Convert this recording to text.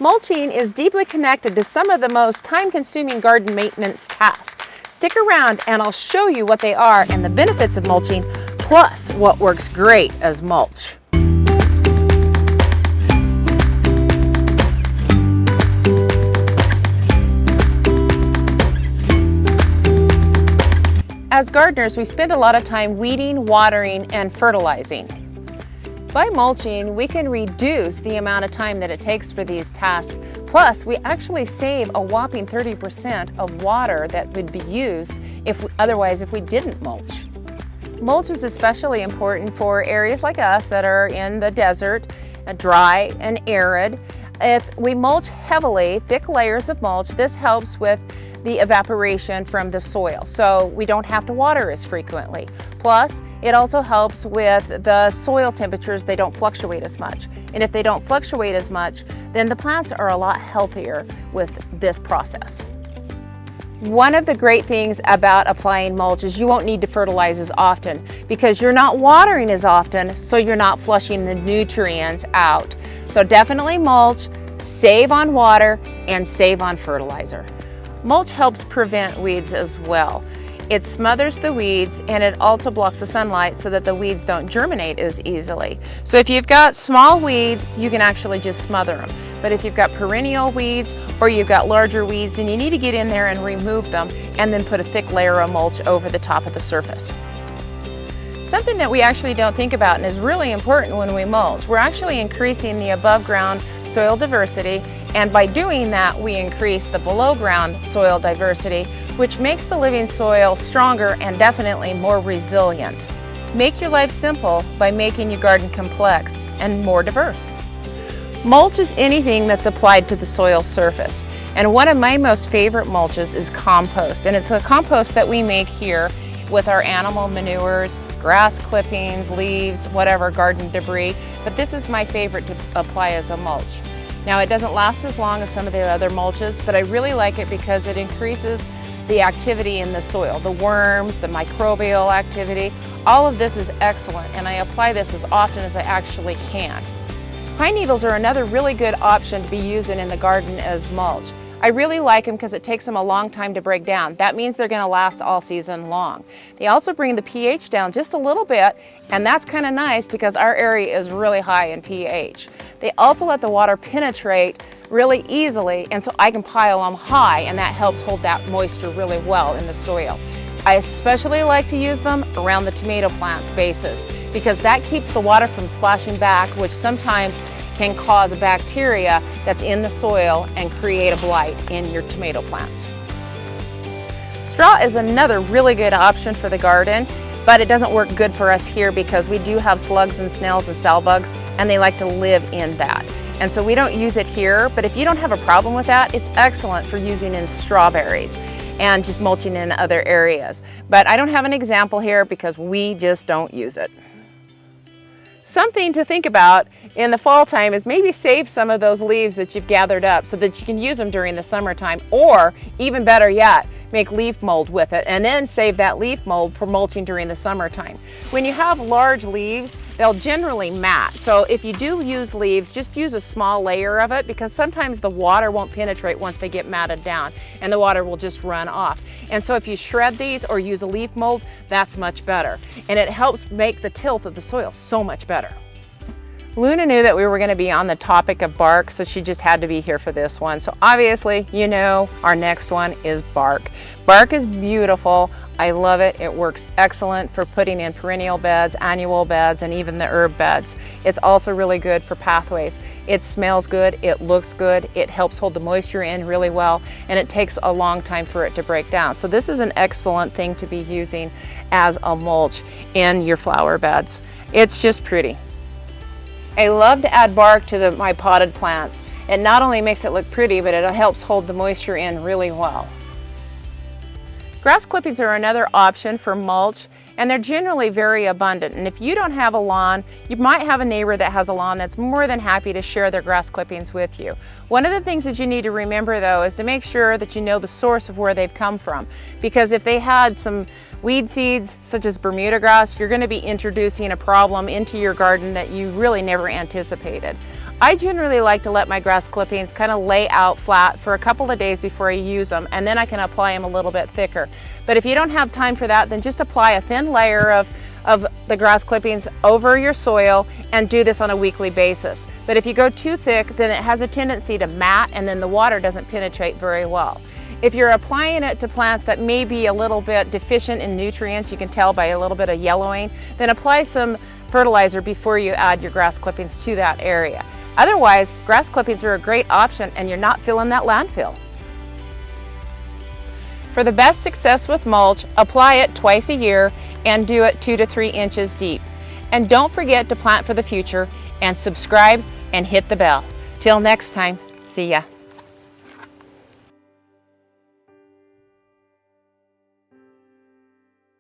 Mulching is deeply connected to some of the most time-consuming garden maintenance tasks. Stick around and I'll show you what they are and the benefits of mulching, plus what works great as mulch. As gardeners, we spend a lot of time weeding, watering, and fertilizing. By mulching, we can reduce the amount of time that it takes for these tasks. Plus, we actually save a whopping 30% of water that would be used if we didn't mulch. Mulch is especially important for areas like us that are in the desert, dry and arid. If we mulch heavily, thick layers of mulch, this helps with the evaporation from the soil, so we don't have to water as frequently. Plus, it also helps with the soil temperatures. They don't fluctuate as much. And if they don't fluctuate as much, then the plants are a lot healthier with this process. One of the great things about applying mulch is you won't need to fertilize as often because you're not watering as often, so you're not flushing the nutrients out. So definitely mulch, save on water, and save on fertilizer. Mulch helps prevent weeds as well. It smothers the weeds and it also blocks the sunlight so that the weeds don't germinate as easily. So if you've got small weeds, you can actually just smother them. But if you've got perennial weeds or you've got larger weeds, then you need to get in there and remove them and then put a thick layer of mulch over the top of the surface. Something that we actually don't think about and is really important when we mulch, we're actually increasing the above ground soil diversity, and by doing that we increase the below ground soil diversity, which makes the living soil stronger and definitely more resilient. Make your life simple by making your garden complex and more diverse. Mulch is anything that's applied to the soil surface, and one of my most favorite mulches is compost, and it's a compost that we make here with our animal manures, grass clippings, leaves, whatever garden debris, but this is my favorite to apply as a mulch. Now, it doesn't last as long as some of the other mulches, but I really like it because it increases the activity in the soil, the worms, the microbial activity. All of this is excellent, and I apply this as often as I actually can. Pine needles are another really good option to be using in the garden as mulch. I really like them because it takes them a long time to break down. That means they're going to last all season long. They also bring the pH down just a little bit, and that's kind of nice because our area is really high in pH. They also let the water penetrate really easily, and so I can pile them high, and that helps hold that moisture really well in the soil. I especially like to use them around the tomato plants' bases because that keeps the water from splashing back, which sometimes can cause a bacteria that's in the soil and create a blight in your tomato plants. Straw is another really good option for the garden, but it doesn't work good for us here because we do have slugs and snails and sow bugs, and they like to live in that. And so we don't use it here, but if you don't have a problem with that, it's excellent for using in strawberries and just mulching in other areas. But I don't have an example here because we just don't use it. Something to think about in the fall time is maybe save some of those leaves that you've gathered up so that you can use them during the summertime, or even better yet, make leaf mold with it and then save that leaf mold for mulching during the summertime. When you have large leaves, they'll generally mat. So if you do use leaves, just use a small layer of it because sometimes the water won't penetrate once they get matted down and the water will just run off. And so if you shred these or use a leaf mold, that's much better. And it helps make the tilth of the soil so much better. Luna knew that we were going to be on the topic of bark, so she just had to be here for this one. So obviously, you know, our next one is bark. Bark is beautiful. I love it. It works excellent for putting in perennial beds, annual beds, and even the herb beds. It's also really good for pathways. It smells good, it looks good, it helps hold the moisture in really well, and it takes a long time for it to break down. So this is an excellent thing to be using as a mulch in your flower beds. It's just pretty. I love to add bark to my potted plants. It not only makes it look pretty, but it helps hold the moisture in really well. Grass clippings are another option for mulch, and they're generally very abundant. And if you don't have a lawn, you might have a neighbor that has a lawn that's more than happy to share their grass clippings with you. One of the things that you need to remember though is to make sure that you know the source of where they've come from, because if they had some weed seeds such as Bermuda grass, you're going to be introducing a problem into your garden that you really never anticipated. I generally like to let my grass clippings kind of lay out flat for a couple of days before I use them, and then I can apply them a little bit thicker. But if you don't have time for that, then just apply a thin layer of the grass clippings over your soil and do this on a weekly basis. But if you go too thick, then it has a tendency to mat and then the water doesn't penetrate very well. If you're applying it to plants that may be a little bit deficient in nutrients, you can tell by a little bit of yellowing, then apply some fertilizer before you add your grass clippings to that area. Otherwise, grass clippings are a great option and you're not filling that landfill. For the best success with mulch, apply it twice a year and do it 2 to 3 inches deep. And don't forget to plant for the future and subscribe and hit the bell. Till next time, see ya.